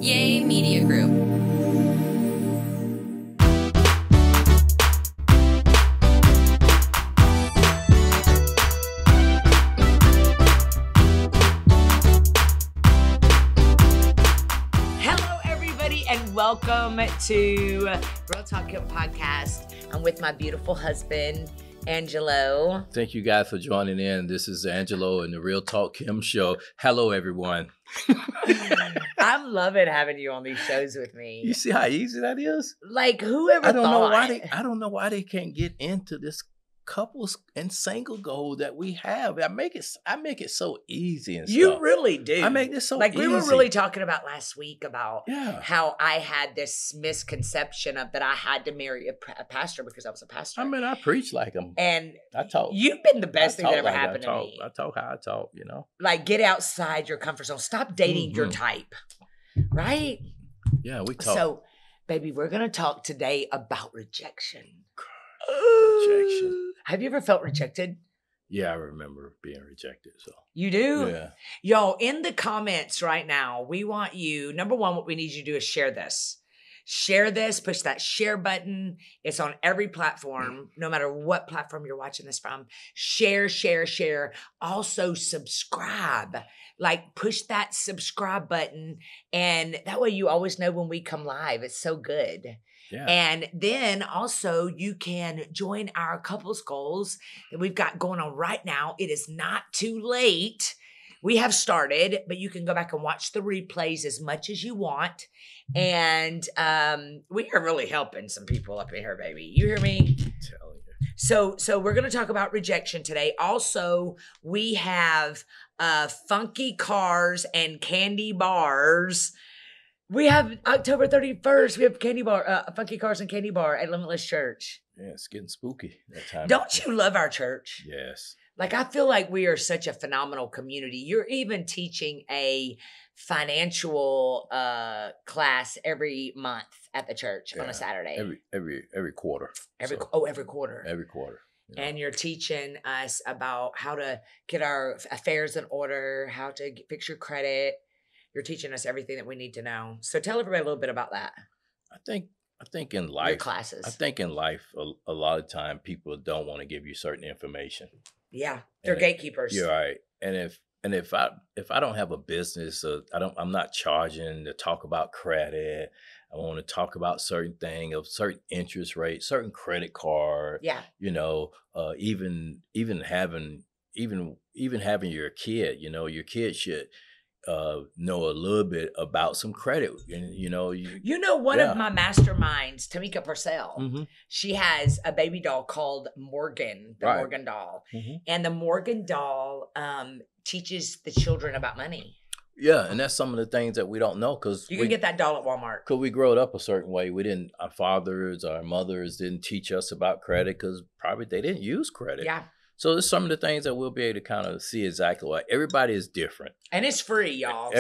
Yay Media Group. Hello, everybody, and welcome to Real Talk Kim Podcast. I'm with my beautiful husband, Angelo. Thank you guys for joining in. This is Angelo and the Real Talk Kim Show. Hello, everyone. I'm loving having you on these shows with me. You see how easy that is? Like, whoever I don't thought? I don't know why they can't get into this couples and single goal that we have. I make it so easy and You stuff. really do. I make this so like easy. we were really talking about last week about Yeah. how I had this misconception of that I had to marry a pastor because I was a pastor. I mean, I preach like them. And I talk. you've been the best I thing that talk ever like happened I to talk. me. I talk how I talk, you know? Like, get outside your comfort zone. Stop dating your type. Right? Yeah, we talk. So, baby, we're going to talk today about rejection. Rejection. Have you ever felt rejected? Yeah, I remember being rejected. So You do? yeah. Y'all, in the comments right now, we want you, number one, what we need you to do is share this. Share this, push that share button. It's on every platform, no matter what platform you're watching this from. Share, share, share. Also, subscribe. Like, push that subscribe button. And that way you always know when we come live. It's so good. Yeah. And then also you can join our couples goals that we've got going on right now. It is not too late. We have started, but you can go back and watch the replays as much as you want. And we are really helping some people up in here, baby. You hear me? I'm telling you. So we're going to talk about rejection today. Also, we have funky cars and candy bars. We have October 31st. We have candy bar, funky cars and candy bar at Limitless Church. Yeah, it's getting spooky that time. Don't you love our church? Yes. Like, I feel like we are such a phenomenal community. You're even teaching a financial class every month at the church on a Saturday. Every quarter. Every quarter. Every quarter. You know. And you're teaching us about how to get our affairs in order, how to fix your credit. You're teaching us everything that we need to know. So tell everybody a little bit about that. I think in life, Your classes. I think in life, a lot of time people don't want to give you certain information. Yeah, they're And gatekeepers. You're right. And if I don't have a business, I'm not charging to talk about credit. I want to talk about certain thing of certain interest rate, certain credit card. Yeah. You know, even having your kid. You know, your kid should know a little bit about some credit. And you know, one of my masterminds, Tamika Purcell, mm-hmm. she has a baby doll called Morgan, the Right. Morgan doll. Mm-hmm. And the Morgan doll teaches the children about money. Yeah, and that's some of the things that we don't know because You can get that doll at Walmart. Because we grew up a certain way. Our fathers, our mothers didn't teach us about credit because probably they didn't use credit. Yeah. So there's some of the things that we'll be able to kind of see exactly what everybody is different. And it's free, y'all.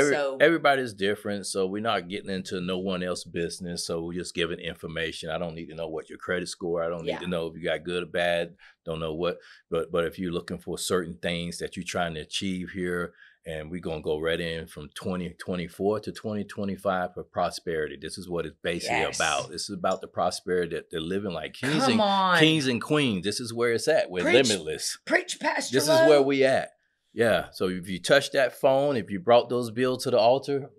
Everybody's different. So we're not getting into no one else's business. So we're just giving information. I don't need to know what your credit score. I don't need to know if you got good or bad. Don't know what. But if you're looking for certain things that you're trying to achieve here, and we're going to go right in from 2024 to 2025 for prosperity. This is what it's basically about. This is about the prosperity that they're living like kings and queens. This is where it's at. We're limitless. Preach, Pastor. This is where we at. Yeah. So if you touch that phone, if you brought those bills to the altar,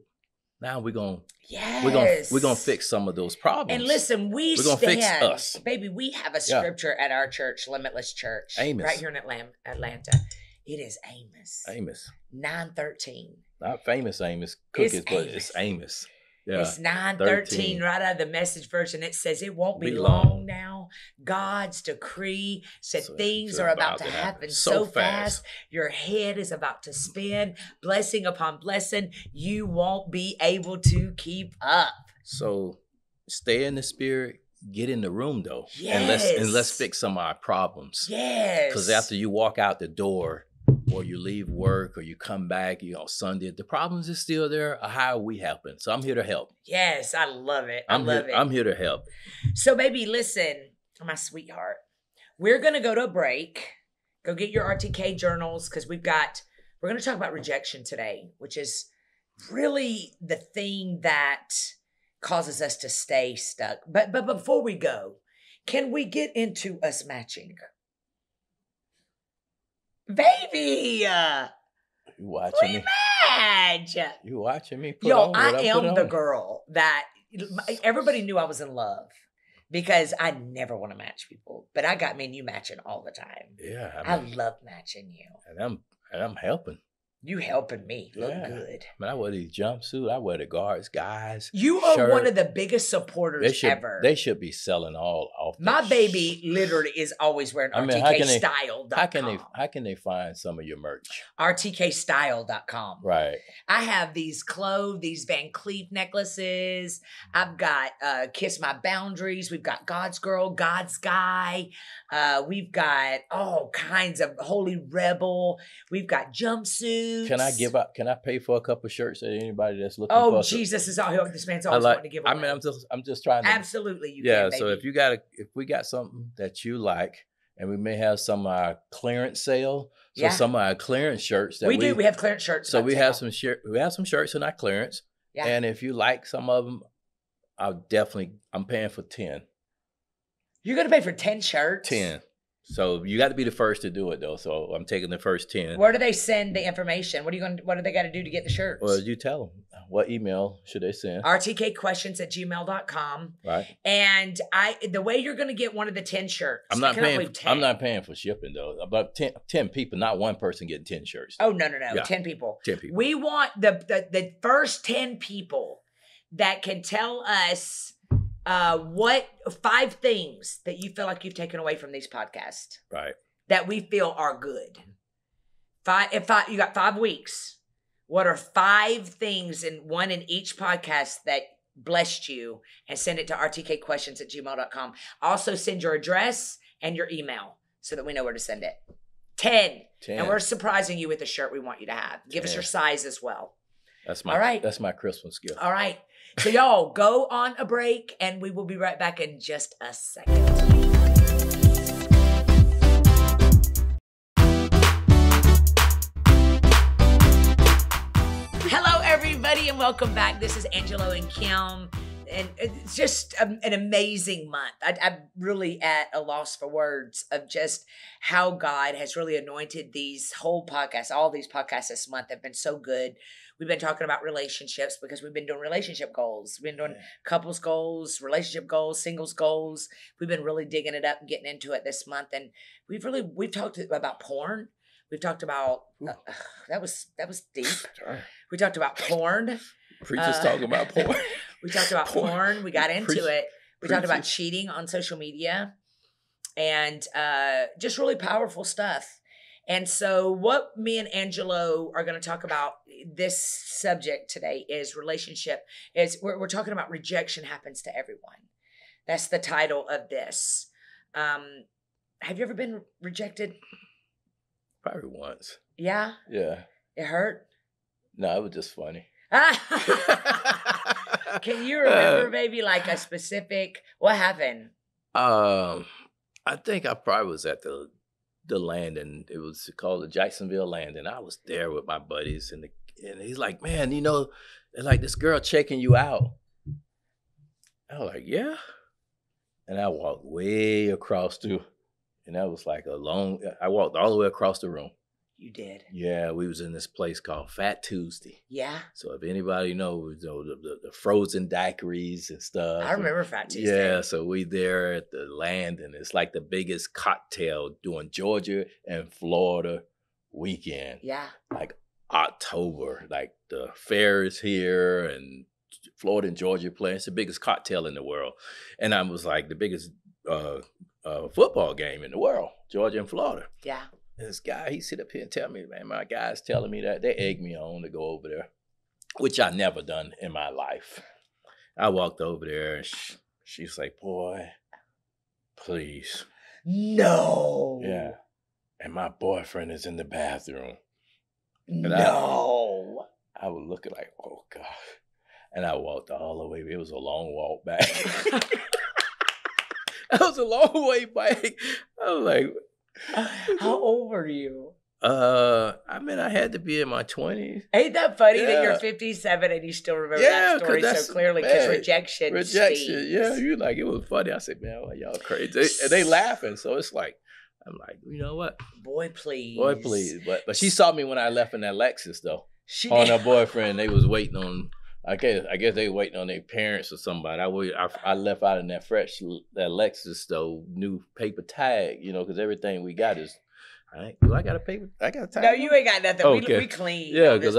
now we're going to fix some of those problems. And listen, we're going to fix us. Baby, we have a scripture at our church, Limitless Church. Amos. Right here in Atlanta. It is Amos. 9:13. Not famous Amos cookies, but it's Amos. Yeah. It's 9:13 right out of the Message version. It says it won't be long now. God's decree said things are about to happen so fast. Your head is about to spin. Blessing upon blessing. You won't be able to keep up. So stay in the spirit. Get in the room though. Yes. And let's fix some of our problems. Yes. Because after you walk out the door, or you leave work, or you come back, Sunday, the problems is still there. How are we helping? So I'm here to help. Yes, I love it. I'm here to help. So, baby, listen, my sweetheart. We're going to go to a break. Go get your RTK journals because we're going to talk about rejection today, which is really the thing that causes us to stay stuck. But before we go, can we get into us matching? Baby, You watching me? match. You watching me? Yo, I am the girl that everybody knew I was in love because I never want to match people, but I got me and you matching all the time. Yeah, I love matching you, and I'm helping. You helping me look good. Man, I wear these jumpsuits. I wear the guards, guys. You are one of the biggest supporters ever. They should be selling all off. My baby literally is always wearing RTKstyle.com. How can they find some of your merch? RTKstyle.com. Right. I have these clothes, these Van Cleef necklaces. I've got Kiss My Boundaries. We've got God's Girl, God's Guy. We've got all kinds of Holy Rebel. We've got jumpsuits. Can I pay for a couple shirts to anybody that's looking for? Oh, Jesus is all this man's always wanting to give away. I mean, I'm just trying to. Absolutely, you can, baby. So if we got something that you like, and we may have some of our clearance sale. So some of our clearance shirts that we have clearance shirts. So we have some shirts in our clearance. Yeah. And if you like some of them, I'm paying for 10. You're gonna pay for 10 shirts? 10. So you got to be the first to do it, though. So I'm taking the first 10. Where do they send the information? What do they got to do to get the shirts? Well, you tell them. What email should they send? rtkquestions@gmail.com. Right. And the way you're going to get one of the 10 shirts. I'm not paying for shipping, though. About 10 people, not one person getting 10 shirts. Oh, no. Yeah. 10 people. We want the first 10 people that can tell us what 5 things that you feel like you've taken away from these podcasts, right? That we feel are good. You got 5 weeks. What are 5 things one in each podcast that blessed you? And send it to rtkquestions@gmail.com. Also send your address and your email so that we know where to send it. 10. And we're surprising you with the shirt we want you to have. Give us your size as well. That's my Christmas gift. All right. So y'all go on a break and we will be right back in just a second. Hello, everybody, and welcome back. This is Angelo and Kim. And it's just an amazing month. I'm really at a loss for words of just how God has really anointed these whole podcasts. All these podcasts this month have been so good. We've been talking about relationships because we've been doing relationship goals. We've been doing couples goals, relationship goals, singles goals. We've been really digging it up and getting into it this month. And we've talked about porn. We've talked about, that was deep. Sorry. We talked about porn. Preachers talking about porn. We talked about porn. We got into it. We talked about cheating on social media and just really powerful stuff. And so what me and Angelo are going to talk about this subject today is relationship. We're talking about rejection happens to everyone. That's the title of this. Have you ever been rejected? Probably once. Yeah? Yeah. It hurt? No, it was just funny. Can you remember maybe like a specific, what happened? I think I probably was at the landing. It was called the Jacksonville landing. I was there with my buddies and he's like, man, it's like this girl checking you out. I was like, yeah. And I walked way across and that was like I walked all the way across the room. You did? Yeah, we was in this place called Fat Tuesday. Yeah. So if anybody knows the frozen daiquiris and stuff. I remember Fat Tuesday. Yeah, so we there at the land, and it's like the biggest cocktail during Georgia and Florida weekend. Yeah. Like October, like the fair is here, and Florida and Georgia playing. It's the biggest cocktail in the world. And I was like the biggest football game in the world, Georgia and Florida. Yeah. This guy, he sit up here and tell me, man, my guy's telling me that they egged me on to go over there, which I never done in my life. I walked over there and she's like, boy, please. No. Yeah. And my boyfriend is in the bathroom. And no. I was looking like, oh God. And I walked all the way. It was a long walk back. That was a long way back. I was like, how old were you? I mean, I had to be in my 20s. Ain't that funny that you're Yeah. 57 and you still remember that story so clearly? Because rejection stings. Yeah, you like, it was funny. I said, man, why y'all crazy? And they laughing. So it's like, I'm like, you know what? Boy, please. Boy, please. But she saw me when I left in that Lexus, though. She On did. her boyfriend. They was waiting on, I guess they were waiting on their parents or somebody. I left out in that that Lexus, though, new paper tag, you know, because everything we got is, all right, do I got a paper? I got a tag? No, you ain't got nothing. Okay. We clean. Yeah, because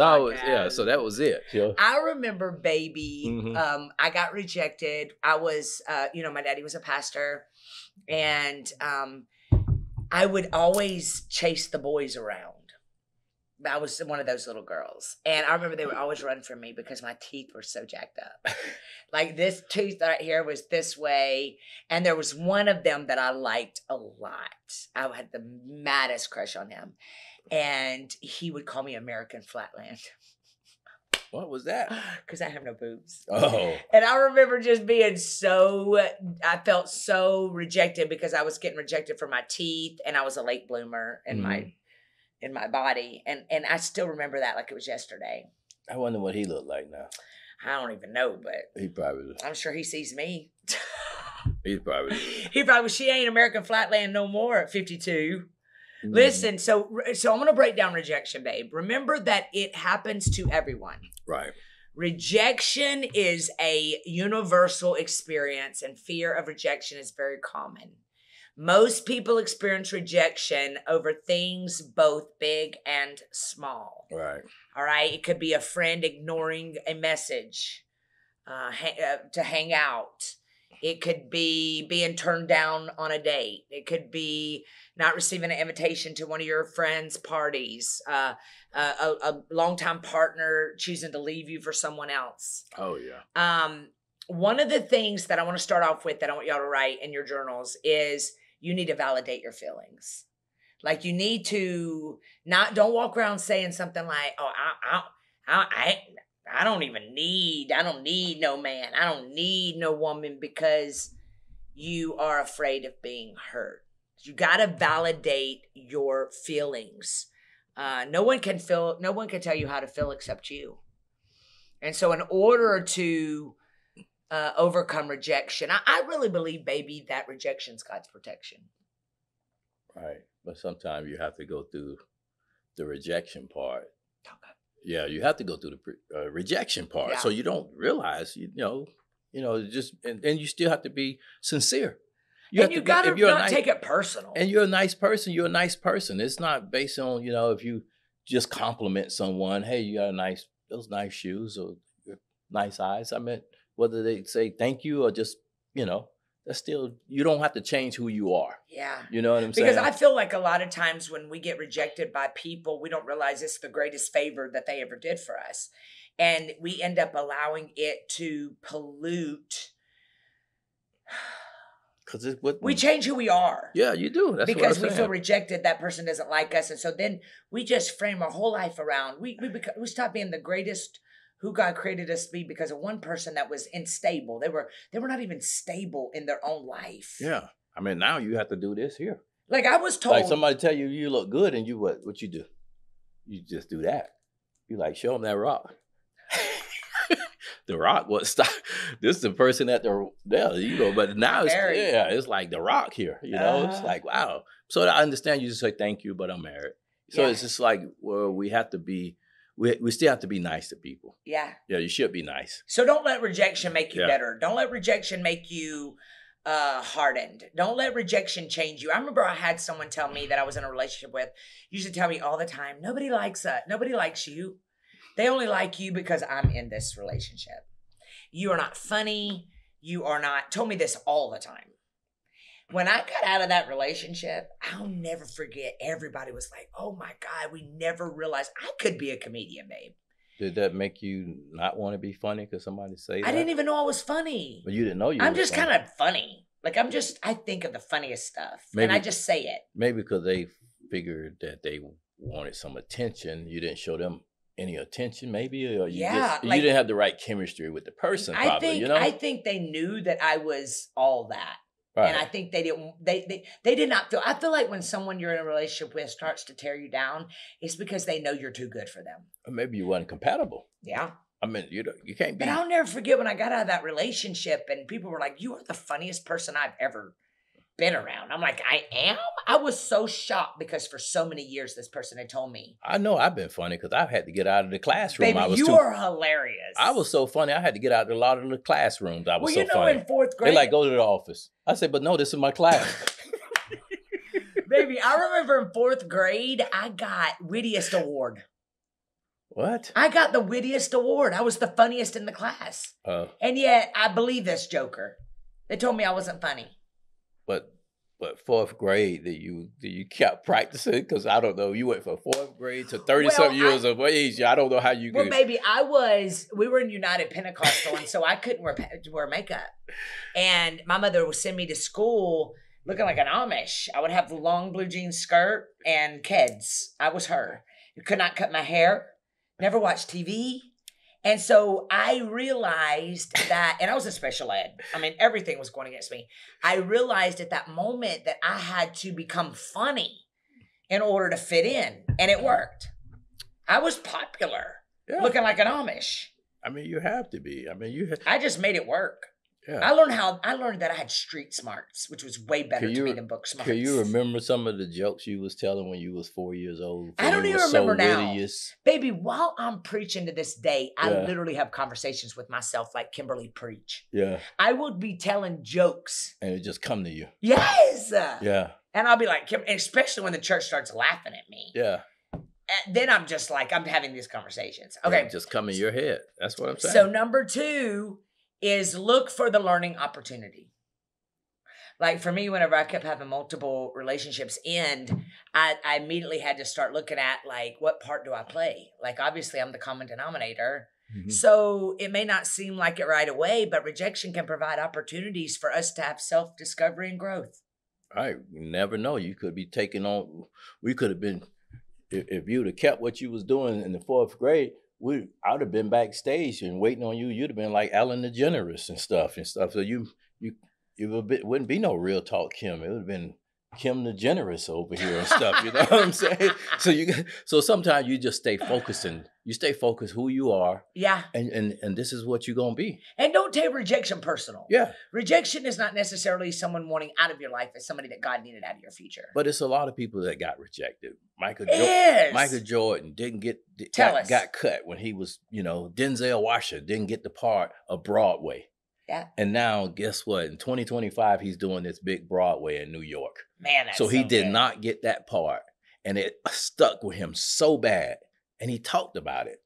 so that was it. You know? I remember, baby, I got rejected. I was, my daddy was a pastor, and I would always chase the boys around. I was one of those little girls. And I remember they would always run from me because my teeth were so jacked up. Like this tooth right here was this way. And there was one of them that I liked a lot. I had the maddest crush on him. And he would call me American Flatland. What was that? Because I have no boobs. Oh. And I remember just being I felt so rejected because I was getting rejected for my teeth. And I was a late bloomer in my body. And I still remember that like it was yesterday. I wonder what he looked like now. I don't even know, but he probably I'm sure he sees me. He probably she ain't American Flatland no more at 52. Listen, so I'm going to break down rejection, babe. Remember that it happens to everyone. Right. Rejection is a universal experience, and fear of rejection is very common. Most people experience rejection over things both big and small. Right. All right. It could be a friend ignoring a message to hang out. It could be being turned down on a date. It could be not receiving an invitation to one of your friends' parties. A longtime partner choosing to leave you for someone else. Oh, yeah. One of the things that I want to start off with that I want y'all to write in your journals is you need to validate your feelings. Like you need to don't walk around saying something like, oh, I don't need no man. I don't need no woman, because you are afraid of being hurt. You got to validate your feelings. No one can tell you how to feel except you. And so in order to overcome rejection, I really believe, baby, that rejection's God's protection. Right. But sometimes you have to go through the rejection part. Okay. Yeah, you have to go through the rejection part. Yeah. So you don't realize, just, and you still have to be sincere. You got to not take it personal. And you're a nice person. You're a nice person. It's not based on, if you just compliment someone, hey, you got those nice shoes or nice eyes. I mean, whether they say thank you or just, that's still, you don't have to change who you are. Yeah. You know what I'm saying? Because I feel like a lot of times when we get rejected by people, we don't realize it's the greatest favor that they ever did for us. And we end up allowing it to pollute. Because we change who we are. Yeah, you do. That's because we feel rejected. That person doesn't like us. And so then we just frame our whole life around. We stop being the greatest who God created us to be because of one person that was unstable. They were not even stable in their own life. Yeah. I mean, now you have to do this here. Like I was told. Like somebody tell you you look good and you what you do? You just do that. You like, show them that rock. The rock, this is the person at but now it's like the rock here, it's like, wow. So I understand you just say thank you, but I'm married. So it's just like, well, we have to be, we still have to be nice to people. Yeah. Yeah, you should be nice. So don't let rejection make you better. Don't let rejection make you hardened. Don't let rejection change you. I remember I had someone tell me that I was in a relationship with, used to tell me all the time, nobody likes us. Nobody likes you. They only like you because I'm in this relationship. You are not funny. You are not, told me this all the time. When I got out of that relationship, I'll never forget. Everybody was like, oh my God, we never realized I could be a comedian, babe. Did that make you not want to be funny because somebody say that? I didn't even know I was funny. But you didn't know you I'm just kind of funny. Like I think of the funniest stuff. And I just say it. Maybe because they figured that they wanted some attention. You didn't show them any attention, maybe, or you didn't have the right chemistry with the person. I think they knew that I was all that. And I think they did not feel, I feel like when someone you're in a relationship with starts to tear you down, it's because they know you're too good for them. Or maybe you weren't compatible. Yeah. I mean, you can't be. But I'll never forget when I got out of that relationship and people were like, you are the funniest person I've ever been around. I'm like, I am? I was so shocked because for so many years this person had told me. I know I've been funny because I've had to get out of the classroom. Baby, you are hilarious. I was so funny. I had to get out of a lot of the classrooms. I was so funny. In fourth grade. They like, go to the office. I said, but no, this is my class. Baby, I remember in fourth grade, I got wittiest award. What? I got the wittiest award. I was the funniest in the class. And yet, I believe this joker. They told me I wasn't funny. But fourth grade, did you kept practicing? Because I don't know. You went from fourth grade to 30-something years of age. I don't know how you could. Well, baby, we were in United Pentecostal, and so I couldn't wear makeup. And my mother would send me to school looking like an Amish. I would have the long blue jean skirt and Keds. I was her. I could not cut my hair. Never watched TV. And so I realized that, and I was in special ed. I mean, everything was going against me. I realized at that moment that I had to become funny in order to fit in. And it worked. I was popular, looking like an Amish. I mean, you have to be. I mean, I just made it work. Yeah. I learned that I had street smarts, which was way better to me than book smarts. Can you remember some of the jokes you was telling when you was 4 years old? I don't even remember now. Baby, while I'm preaching to this day, I literally have conversations with myself like Kimberly preach. Yeah. I would be telling jokes. And it just come to you. Yes. Yeah. And I'll be like, especially when the church starts laughing at me. Yeah. And then I'm just like, I'm having these conversations. Okay. It just come in your head. That's what I'm saying. So number 2 is look for the learning opportunity. Like for me, whenever I kept having multiple relationships end, I immediately had to start looking at like, what part do I play? Like, obviously I'm the common denominator. Mm-hmm. So it may not seem like it right away, but rejection can provide opportunities for us to have self-discovery and growth. Right. You never know. You could be taking on, we could have been, if you'd have kept what you was doing in the 4th grade, I would have been backstage and waiting on you. You'd have been like Ellen DeGeneres and stuff. So you wouldn't be no Real Talk Kim. It would have been Kim the Generous over here and stuff. You know what I'm saying? So sometimes you just stay focused you stay focused who you are. Yeah. And this is what you're gonna be. And don't take rejection personal. Yeah. Rejection is not necessarily someone wanting out of your life. It's somebody that God needed out of your future. But it's a lot of people that got rejected. Michael Jordan got cut when he was, Denzel Washington didn't get the part of Broadway. Yeah. And now, guess what? In 2025, he's doing this big Broadway in New York. Man, that's so he did good. not get that part. And it stuck with him so bad. And he talked about it.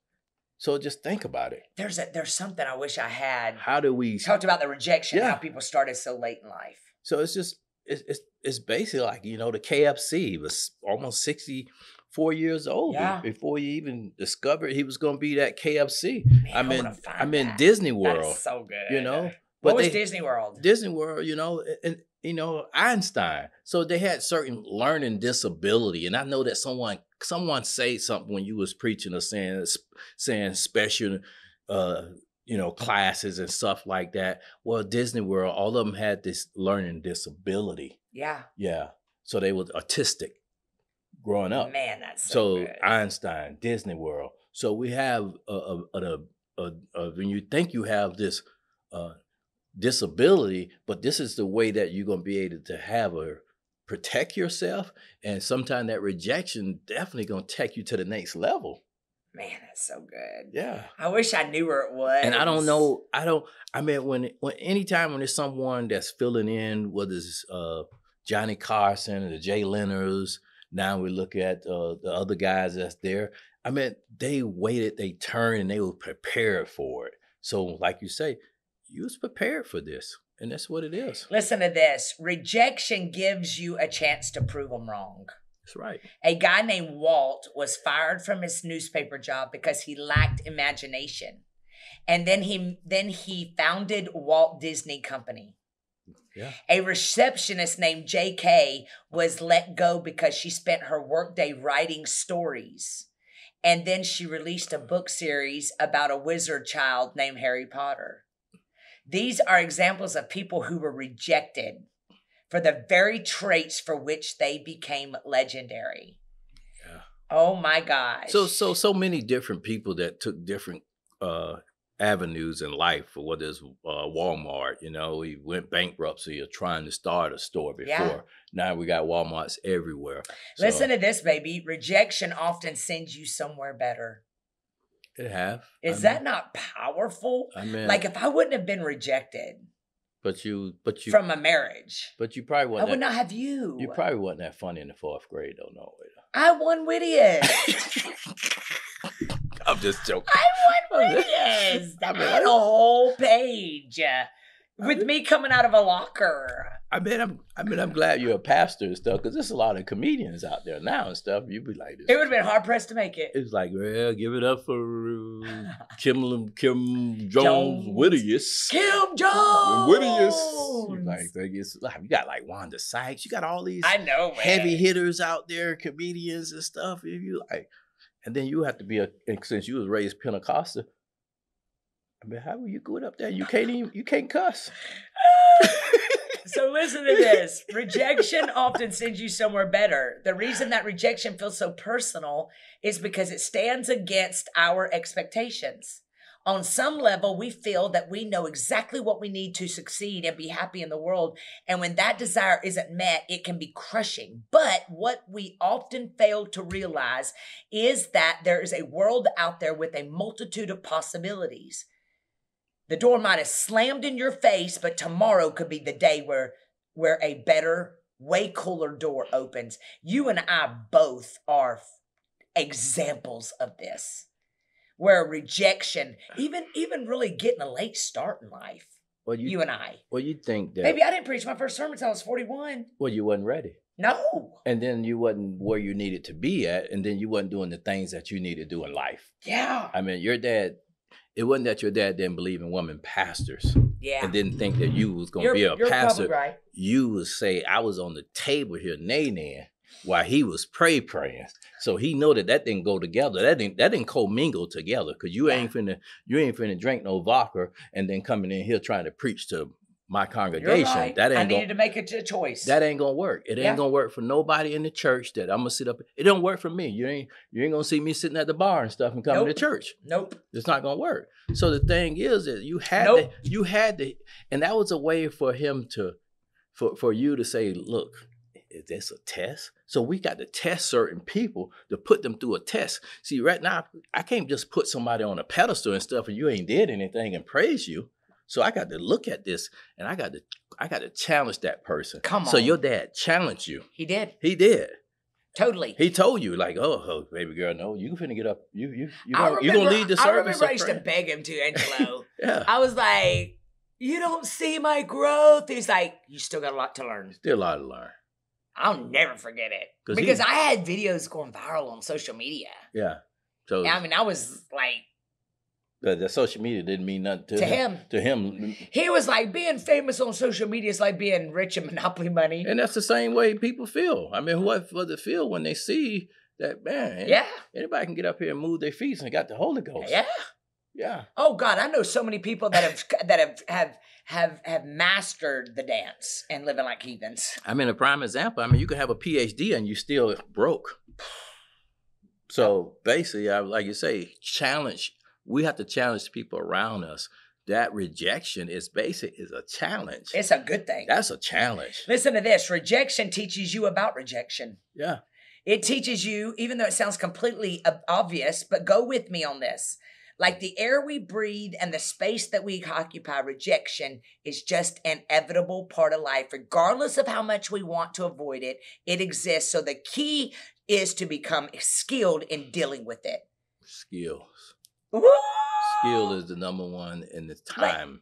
So just think about it. There's something I wish I had. How do we talked about the rejection, how people started so late in life. So it's just, it's basically like, the KFC was almost 64 years old before he even discovered he was going to be that KFC. Man, I'm in Disney World. That's so good. What was Disney World? Disney World, and Einstein. So they had certain learning disability. And I know that someone said something when you was preaching or saying special, classes and stuff like that. Well, Disney World, all of them had this learning disability. Yeah. Yeah. So they were autistic growing up. Man, that's so good. Einstein, Disney World. So we have when you think you have this disability, but this is the way that you're going to be able to protect yourself. And sometimes that rejection definitely going to take you to the next level. Man, that's so good. Yeah. I wish I knew where it was. And I don't know. Anytime when there's someone that's filling in, whether it's Johnny Carson or the Jay Leonards, now we look at the other guys that's there. They waited, they turned, and they were prepared for it. So like you say, you was prepared for this. And that's what it is. Listen to this. Rejection gives you a chance to prove them wrong. That's right. A guy named Walt was fired from his newspaper job because he lacked imagination. And then he founded Walt Disney Company. Yeah. A receptionist named JK was let go because she spent her workday writing stories. And then she released a book series about a wizard child named Harry Potter. These are examples of people who were rejected for the very traits for which they became legendary. Yeah. Oh my gosh. So many different people that took different avenues in life. For what is Walmart, he went bankruptcy or trying to start a store before. Yeah. Now we got Walmarts everywhere. Listen to this, baby. Rejection often sends you somewhere better. It have. Is that not powerful? Like if I wouldn't have been rejected. But you from a marriage. But you probably wasn't. I would not have you. You probably wasn't that funny in the 4th grade, though. No way. I won wittiest. I'm just joking. I won wittiest. I had a whole page with me coming out of a locker. I'm glad you're a pastor and stuff, because there's a lot of comedians out there now and stuff. You'd be like this. It would have been hard pressed to make it. It's like, well, give it up for Kim Jones Whittiest. Kim Jones Whittiest. You got like Wanda Sykes. You got all these heavy hitters out there, comedians and stuff. If you like, and then you have to be since you was raised Pentecostal. How will you go up there? You can't cuss. So listen to this. Rejection often sends you somewhere better. The reason that rejection feels so personal is because it stands against our expectations. On some level, we feel that we know exactly what we need to succeed and be happy in the world. And when that desire isn't met, it can be crushing. But what we often fail to realize is that there is a world out there with a multitude of possibilities. The door might have slammed in your face, but tomorrow could be the day where a better, way cooler door opens. You and I both are examples of this, where rejection, even really getting a late start in life. Well, you and I. Well, you think that... Maybe I didn't preach my first sermon until I was 41. Well, you wasn't ready. No. And then you wasn't where you needed to be at, and then you wasn't doing the things that you need to do in life. Yeah. Your dad... It wasn't that your dad didn't believe in women pastors. Yeah. And didn't think that you was going to be a pastor. Right. You would say, I was on the table here, nay, while he was praying. So he know that didn't go together. That didn't commingle together. Because you ain't finna drink no vodka and then coming in here trying to preach to my congregation. You're right. I needed to make a choice. That ain't gonna work. It ain't gonna work for nobody in the church that I'm gonna sit up. It don't work for me. You ain't gonna see me sitting at the bar and stuff and coming to church. Nope. It's not gonna work. So the thing is that you had to, and that was a way for him for you to say, look, is this a test? So we got to test certain people to put them through a test. See, right now, I can't just put somebody on a pedestal and stuff and you ain't did anything and praise you. So I got to look at this and I got to challenge that person. Come on. So your dad challenged you. He did. He did. Totally. He told you like, oh, baby girl, no, you finna get up. You gonna lead the service. I remember I used to beg him to, Angelo. Yeah. I was like, you don't see my growth. He's like, you still got a lot to learn. Still a lot to learn. I'll never forget it. Because I had videos going viral on social media. Yeah. So I was like, the social media didn't mean nothing to him. To him. He was like, being famous on social media is like being rich in Monopoly money. And that's the same way people feel. What does it feel when they see that, man, anybody can get up here and move their feet and got the Holy Ghost. Yeah. Yeah. Oh God, I know so many people that have mastered the dance and living like heathens. A prime example. You can have a PhD and you still broke. So basically, like you say, challenge. We have to challenge people around us. That rejection is a challenge. It's a good thing. That's a challenge. Listen to this. Rejection teaches you about rejection. Yeah. It teaches you, even though it sounds completely obvious, but go with me on this. Like the air we breathe and the space that we occupy, rejection is just an inevitable part of life. Regardless of how much we want to avoid it, it exists. So the key is to become skilled in dealing with it. Skills. Woo! Skill is the number one in the time.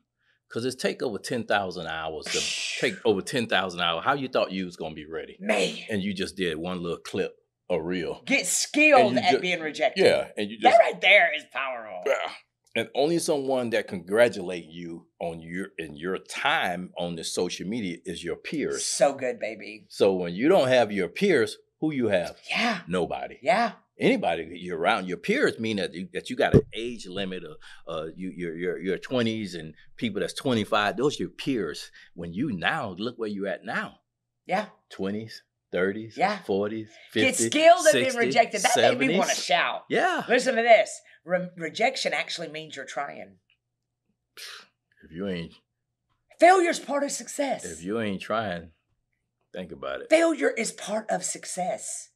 Because it take over 10,000 hours to take over 10,000 hours. How you thought you was going to be ready? Man. And you just did one little clip, a reel. Get skilled at being rejected. Yeah. And you just, that right there is powerful. Yeah. And only someone that congratulate you on your time on the social media is your peers. So good, baby. So when you don't have your peers, who you have? Yeah. Nobody. Yeah. Anybody you're around, your peers mean that you got an age limit of your 20s and people that's 25. Those are your peers. When you now look where you're at now. Yeah. 20s, 30s, Yeah. 40s, 50s, Get skilled at 60s, being rejected. That 70s. made me want to shout. Yeah. Listen to this. Rejection actually means you're trying. If you ain't Failure's part of success. If you ain't trying, think about it. Failure is part of success.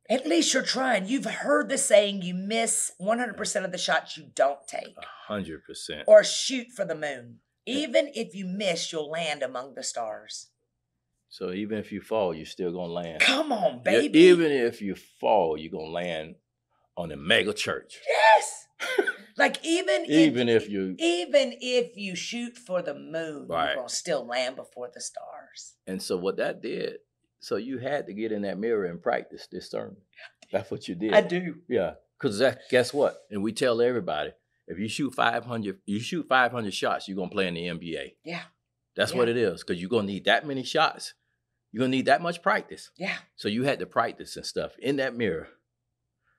At least you're trying. You've heard the saying, you miss 100% of the shots you don't take. 100%. Or shoot for the moon. Even if you miss, you'll land among the stars. So even if you fall, you're still going to land. Come on, baby. Even if you fall, you're going to land on a mega church. Yes. Like even if you shoot for the moon, right, you're going to still land before the stars. And so what that did, so you had to get in that mirror and practice discernment. That's what you did. I do. Yeah. Because guess what? And we tell everybody, if you shoot 500 shots, you're going to play in the NBA. Yeah. That's what it is. Because you're going to need that many shots. You're going to need that much practice. Yeah. So you had to practice and stuff in that mirror.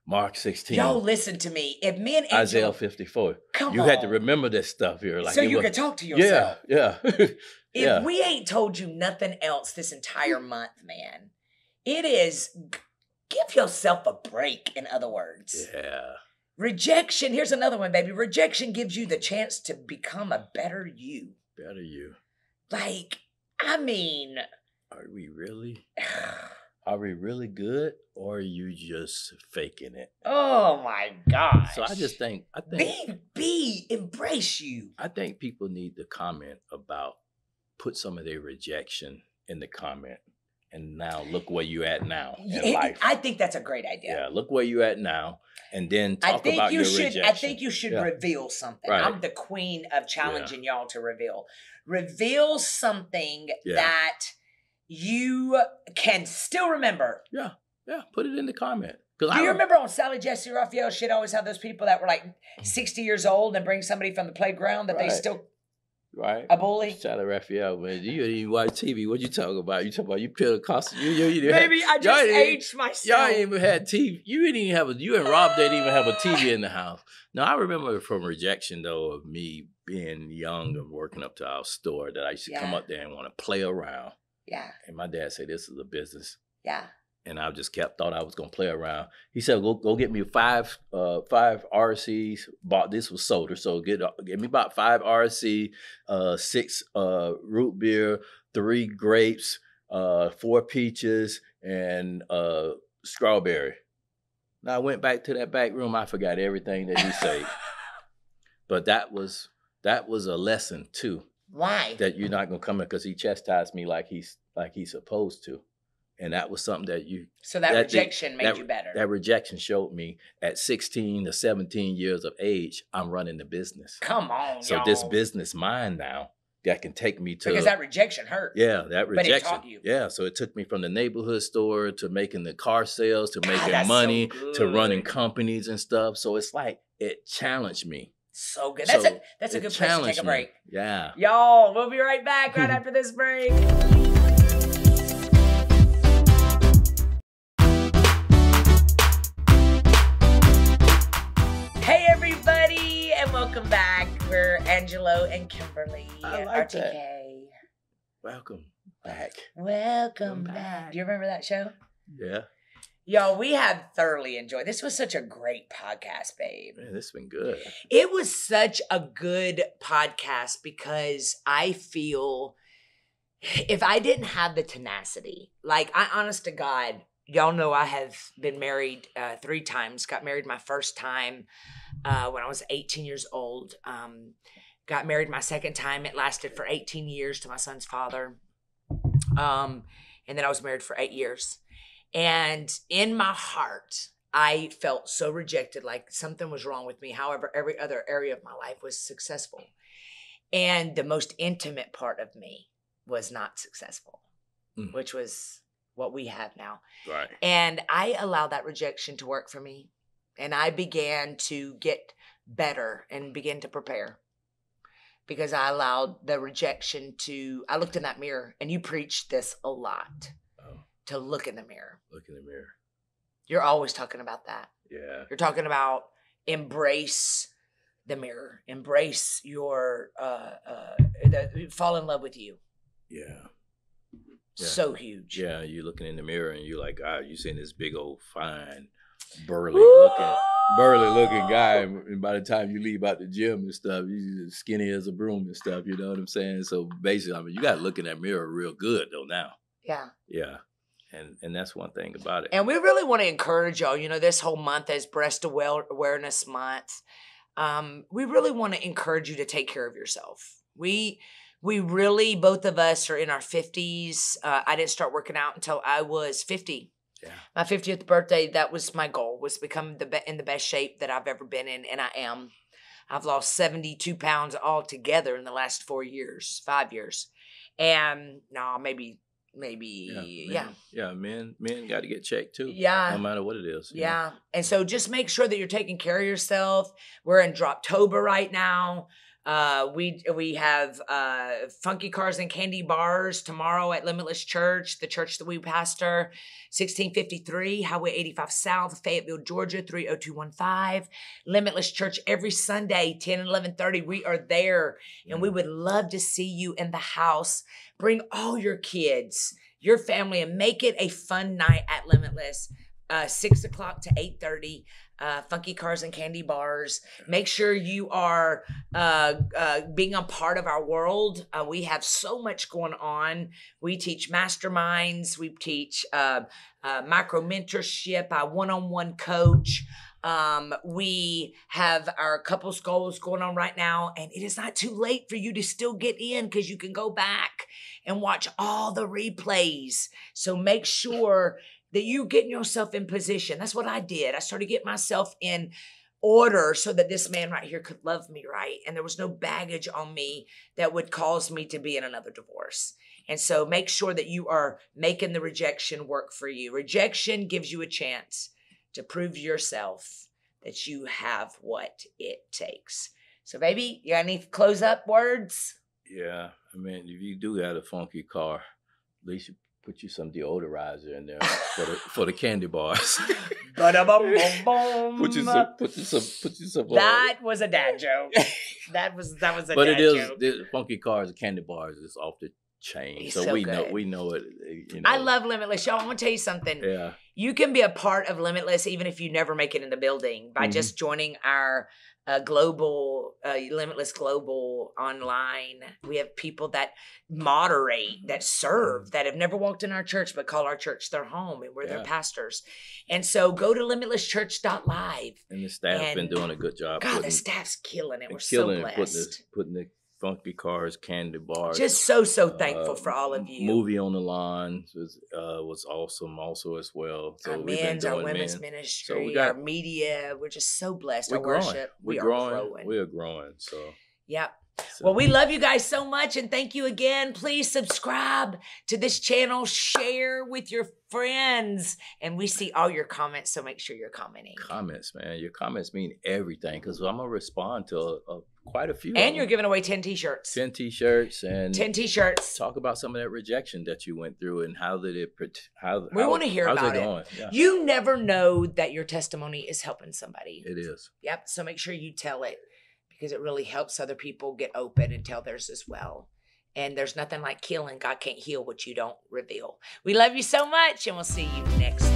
Mark 16. Yo, listen to me. If me and Angel, Isaiah 54. You had to remember this stuff here. Like so you could talk to yourself. Yeah. If we ain't told you nothing else this entire month, man, it is give yourself a break, in other words. Yeah. Rejection, here's another one, baby. Rejection gives you the chance to become a better you. Better you. Like, I mean. Are we really? Are we really good, or are you just faking it? Oh my God! So I think embrace you. I think people need to comment about, put some of their rejection in the comment, and now look where you at now in life. I think that's a great idea. Yeah, look where you at now, and then talk about your rejection. I think you should reveal something. Right. I'm the queen of challenging y'all to reveal. Reveal something that you can still remember. Yeah. Put it in the comment. Do you remember on Sally Jesse Raphael, she'd always have those people that were like 60 years old and bring somebody from the playground that they still a bully? Sally Raphael, man. You didn't even watch TV. What you talking about? You talking about you Pentecostal? Baby, I just aged myself. Y'all ain't even had TV. You didn't even have you and Rob didn't even have a TV in the house. Now, I remember from rejection, though, of me being young and working up to our store, that I used to come up there and want to play around. Yeah. And my dad said, this is a business. Yeah. And I just thought I was going to play around. He said, go get me five RCs. This was soda. So get me about 5 RC, 6 root beer, 3 grapes, 4 peaches, and strawberry. Now I went back to that back room. I forgot everything that he said. But that was a lesson too. Why? That you're not going to come in, because he chastised me like he's supposed to. And that was something that you... So that rejection made you better. That rejection showed me at 16 to 17 years of age, I'm running the business. Come on, So this business mind now that can take me to... Because that rejection hurt. Yeah, that rejection. But it taught you. Yeah, so it took me from the neighborhood store to making the car sales, to making money, to running companies and stuff. So it's like, it challenged me. So good. That's a good place to take a break. Yeah. Y'all, we'll be right back right after this break. Hey, everybody, and welcome back. We're Angelo and Kimberly like RTK. That. Welcome back. Welcome back. Do you remember that show? Yeah. Y'all, we have thoroughly enjoyed. This was such a great podcast, babe. Man, this has been good. It was such a good podcast because I feel if I didn't have the tenacity, like I honest to God, y'all know I have been married 3 times. Got married my first time when I was 18 years old. Got married my second time. It lasted for 18 years to my son's father. And then I was married for 8 years. And in my heart, I felt so rejected, like something was wrong with me. However, every other area of my life was successful. And the most intimate part of me was not successful, which was what we have now. Right. And I allowed that rejection to work for me. And I began to get better and begin to prepare. Because I allowed the rejection I looked in that mirror, and you preached this a lot. To look in the mirror. Look in the mirror. You're always talking about that. Yeah. You're talking about embrace the mirror. Embrace your, fall in love with you. Yeah. Yeah. So huge. Yeah, you're looking in the mirror and you're like, God, you seeing this big old fine, burly looking guy. And by the time you leave out the gym and stuff, you're skinny as a broom and stuff. You know what I'm saying? So basically, I mean, you got to look in that mirror real good though now. Yeah. Yeah. And that's one thing about it. And we really want to encourage y'all, you know, this whole month is Breast Awareness Month. We really want to encourage you to take care of yourself. We really, both of us are in our 50s. I didn't start working out until I was 50. Yeah. My 50th birthday, that was my goal, was to become in the best shape that I've ever been in, and I am. I've lost 72 pounds altogether in the last 5 years. And no, maybe. Yeah, men got to get checked too. Yeah. No matter what it is. Yeah. And so just make sure that you're taking care of yourself. We're in Droptober right now. We have funky cars and candy bars tomorrow at Limitless Church, the church that we pastor, 1653 Highway 85 South, Fayetteville, Georgia, 30215. Limitless Church every Sunday, 10 and 11:30. We are there, and we would love to see you in the house. Bring all your kids, your family, and make it a fun night at Limitless. 6 o'clock to 8:30. Funky cars and candy bars. Make sure you are being a part of our world. We have so much going on. We teach masterminds. We teach micro mentorship. I one-on-one coach. We have our couples goals going on right now, and it is not too late for you to still get in, because you can go back and watch all the replays. So make sure that you getting yourself in position. That's what I did. I started getting myself in order so that this man right here could love me right. And there was no baggage on me that would cause me to be in another divorce. And so make sure that you are making the rejection work for you. Rejection gives you a chance to prove to yourself that you have what it takes. So baby, you got any close up words? Yeah. I mean, if you do have a funky car, at least you put you some deodorizer in there for the candy bars. Put you some. That was a dad joke. That was a dad joke. But it is the funky cars and candy bars is off the chain, so we know it. You know. I love Limitless, y'all. I'm gonna tell you something. Yeah, you can be a part of Limitless even if you never make it in the building by just joining our global Limitless Global online. We have people that moderate, that serve, that have never walked in our church but call our church their home, and we're their pastors. And so go to limitlesschurch.live. And the staff's been doing a good job. God, the staff's killing it. We're so blessed. Putting the funky cars, candy bars. Just so thankful for all of you. Movie on the Lawn was awesome also as well. So our women's ministry, so our media, we're just so blessed. Our worship, we are growing. We are growing. So yep. Well, we love you guys so much, and thank you again. Please subscribe to this channel, share with your friends, and we see all your comments, so make sure you're commenting. Comments, man. Your comments mean everything, because I'm going to respond to quite a few. And you're giving away 10 t-shirts. 10 t-shirts. And 10 t-shirts. Talk about some of that rejection that you went through, and how did it, we want to hear about it. Yeah. You never know that your testimony is helping somebody. It is. Yep. So make sure you tell it, because it really helps other people get open and tell theirs as well. And there's nothing like killing. God can't heal what you don't reveal. We love you so much, and we'll see you next time.